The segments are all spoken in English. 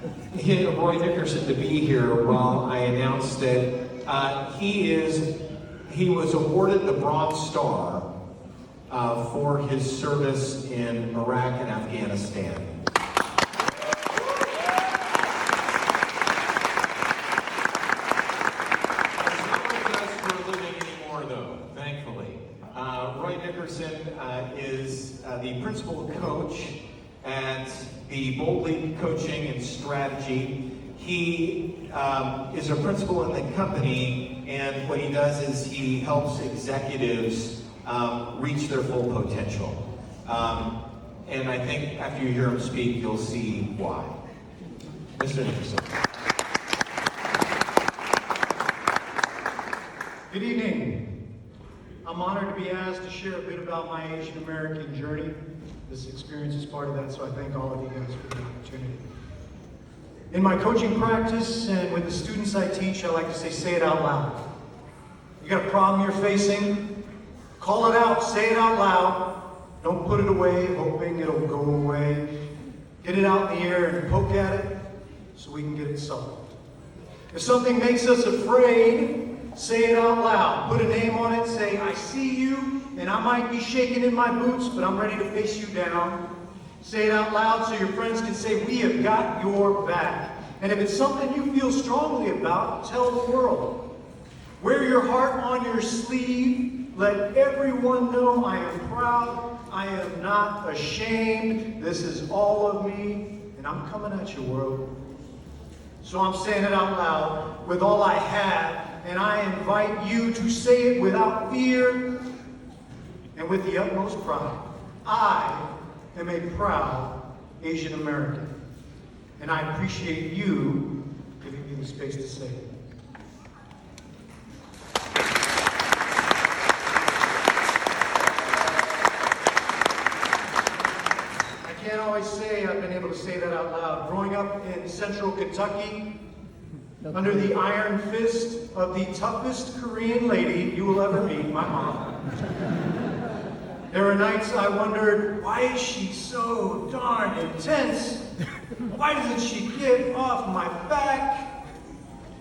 Roy Nickerson to be here while I announced that he was awarded the Bronze Star for his service in Iraq and Afghanistan. Thankfully. Roy Nickerson is the principal coach at the Boldly Coaching and Strategy. He is a principal in the company, and what he does is he helps executives reach their full potential. And I think after you hear him speak, you'll see why. Mr. Nickerson. Good evening. I'm honored to be asked to share a bit about my Asian American journey. This experience is part of that, so I thank all of you guys for the opportunity. In my coaching practice and with the students I teach, I like to say it out loud. You got a problem you're facing? Call it out, say it out loud. Don't put it away, hoping it'll go away. Get it out in the air and poke at it so we can get it solved. If something makes us afraid, say it out loud. Put a name on it. Say, I see you, and I might be shaking in my boots, but I'm ready to face you down. Say it out loud so your friends can say, we have got your back. And if it's something you feel strongly about, tell the world. Wear your heart on your sleeve. Let everyone know I am proud. I am not ashamed. This is all of me, and I'm coming at you, world. So I'm saying it out loud with all I have. And I invite you to say it without fear and with the utmost pride. I am a proud Asian American, and I appreciate you giving me the space to say it. I can't always say I've been able to say that out loud. Growing up in central Kentucky, under the iron fist of the toughest Korean lady you will ever meet, my mom. There were nights I wondered, why is she so darn intense? Why doesn't she get off my back?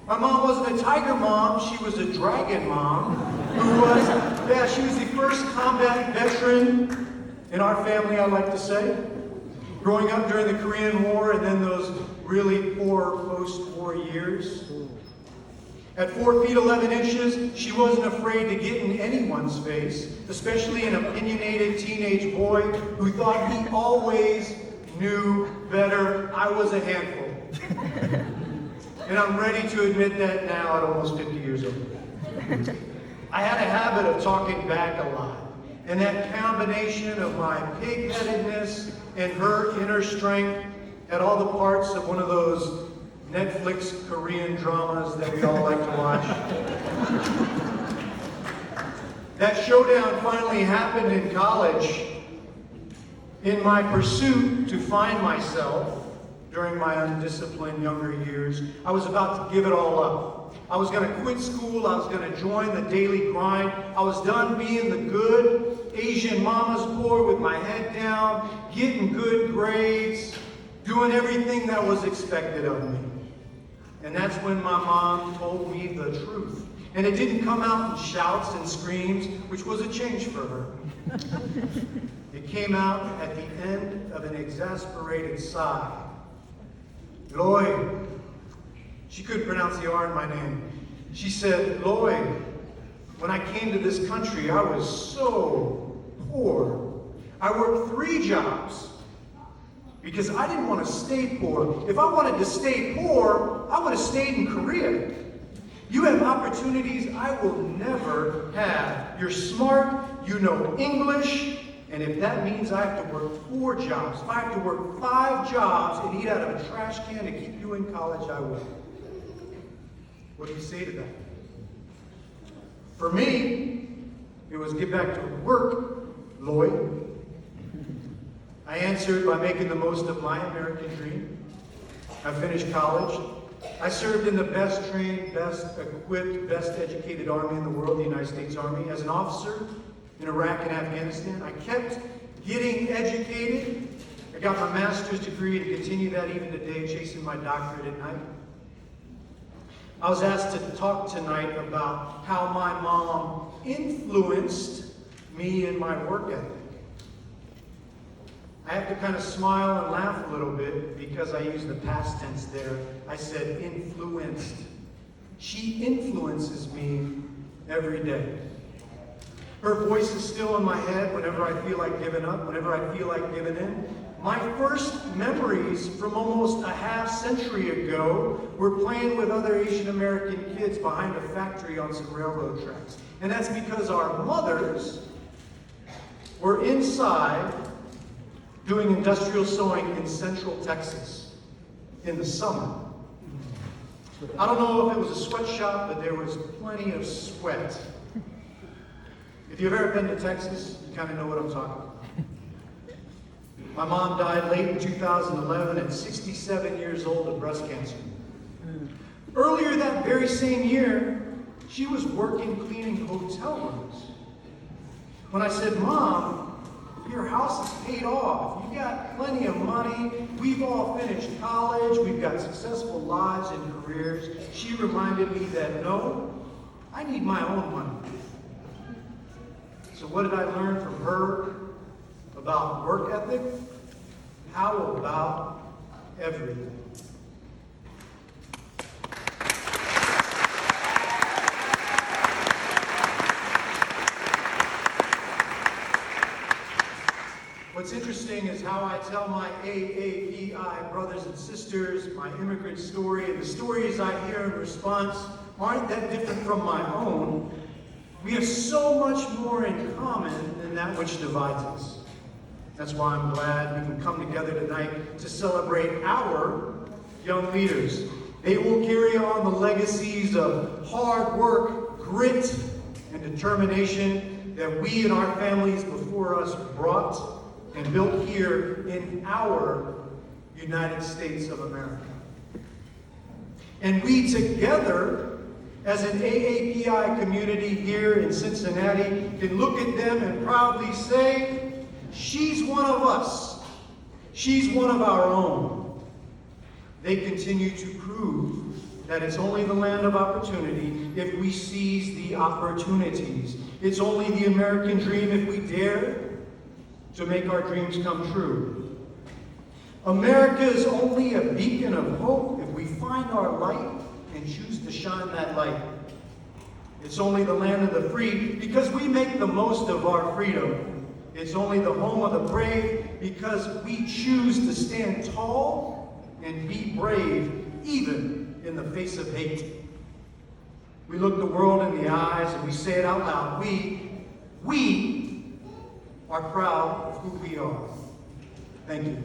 My mom wasn't a tiger mom, she was a dragon mom, she was the first combat veteran in our family, I like to say. Growing up during the Korean War and then those really poor post-war years. At 4 feet 11 inches, she wasn't afraid to get in anyone's face, especially an opinionated teenage boy who thought he always knew better. I was a handful. And I'm ready to admit that now at almost 50 years old. I had a habit of talking back a lot. And that combination of my pig-headedness and her inner strength had all the parts of one of those Netflix Korean dramas that we all like to watch. That showdown finally happened in college. In my pursuit to find myself during my undisciplined younger years, I was about to give it all up. I was going to quit school. I was going to join the daily grind. I was done being the good Asian mama's boy with my head down, getting good grades, doing everything that was expected of me. And that's when my mom told me the truth. And it didn't come out in shouts and screams, which was a change for her. It came out at the end of an exasperated sigh. Lloyd. She couldn't pronounce the R in my name. She said, Lloyd, when I came to this country, I was so poor. I worked 3 jobs because I didn't want to stay poor. If I wanted to stay poor, I would have stayed in Korea. You have opportunities I will never have. You're smart, you know English, and if that means I have to work 4 jobs, if I have to work 5 jobs and eat out of a trash can to keep you in college, I will. What do you say to that? For me, it was get back to work, Lloyd. I answered by making the most of my American dream. I finished college. I served in the best trained, best equipped, best educated army in the world, the United States Army, as an officer in Iraq and Afghanistan. I kept getting educated. I got my master's degree to continue that even today, chasing my doctorate at night. I was asked to talk tonight about how my mom influenced me in my work ethic. I have to kind of smile and laugh a little bit because I use the past tense there. I said influenced. She influences me every day. Her voice is still in my head whenever I feel like giving up, whenever I feel like giving in. My first memories from almost a half century ago were playing with other Asian American kids behind a factory on some railroad tracks. And that's because our mothers were inside doing industrial sewing in Central Texas in the summer. I don't know if it was a sweatshop, but there was plenty of sweat. If you've ever been to Texas, you kind of know what I'm talking about. My mom died late in 2011 at 67 years old of breast cancer. Earlier that very same year, she was working cleaning hotel rooms. When I said, Mom, your house is paid off. You got plenty of money. We've all finished college. We've got successful lives and careers. She reminded me that, no, I need my own money. So what did I learn from her about work ethic? How about everything? What's interesting is how I tell my AAPI brothers and sisters my immigrant story, and the stories I hear in response aren't that different from my own. We have so much more in common than that which divides us. That's why I'm glad we can come together tonight to celebrate our young leaders. They will carry on the legacies of hard work, grit, and determination that we and our families before us brought and built here in our United States of America. And we together, as an AAPI community here in Cincinnati, can look at them and proudly say, she's one of us. She's one of our own. They continue to prove that it's only the land of opportunity if we seize the opportunities. It's only the American dream if we dare to make our dreams come true. America is only a beacon of hope if we find our light and choose to shine that light. It's only the land of the free because we make the most of our freedom. It's only the home of the brave because we choose to stand tall and be brave even in the face of hate. We look the world in the eyes and we say it out loud. We are proud of who we are. Thank you.